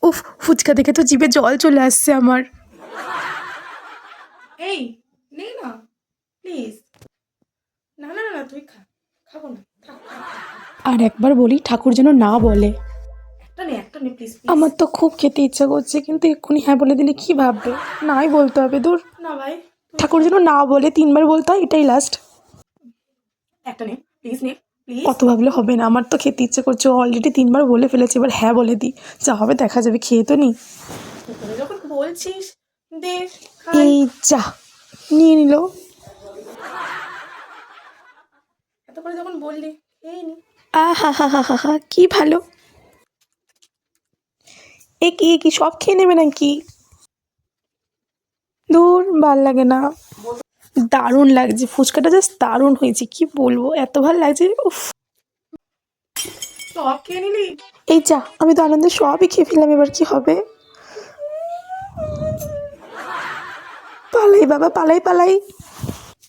উফ, ফুচকা দেখে তো জিভে জল চলে আসছে আমার। এই নে না প্লিজ। না না না তুই খা, খাবো না, থাক থাক থাক, থাক। আর একবার বলি ঠাকুর যেন না বলে। একটা নে প্লিজ। আমার তো খুব খেতে ইচ্ছা করছে, কিন্তু এক্ষুনি হ্যাঁ বলে দিলে কি ভাববে? নাই বলতে হবে, দূর। না ভাই তুই ঠাকুর যেন না বলে, 3বার বলতে হয়, এটাই লাস্ট। একটা নে প্লিজ, নে প্লিজ। কত ভাবলে হবে না, আমার তো খেতে ইচ্ছে করছে। অলরেডি 3বার বলে ফেলেছি, এবার হ্যাঁ বলে দিই, যা হবে দেখা যাবে। খেয়ে তো নি। তোরা যখন বলছিস দে খাই। এই যা, নিয়ে নিল। এত করে যখন বললি খেয়ে নি। আহা হা হা হা হা, কি ভালো। এ কি সব খেয়ে নেবে নাকি? দূর, ভাল লাগে না। দারুণ লাগছে ফুচকাটা, জাস্ট দারুণ হয়েছে, কি বলবো, এত ভালো লাগছে। উফ, সব খেয়ে নিলি? এই যা, আমি তো আনন্দে সবই খেয়ে ফেললাম, এবার কি হবে? পালাই বাবা, পালাই পালাই।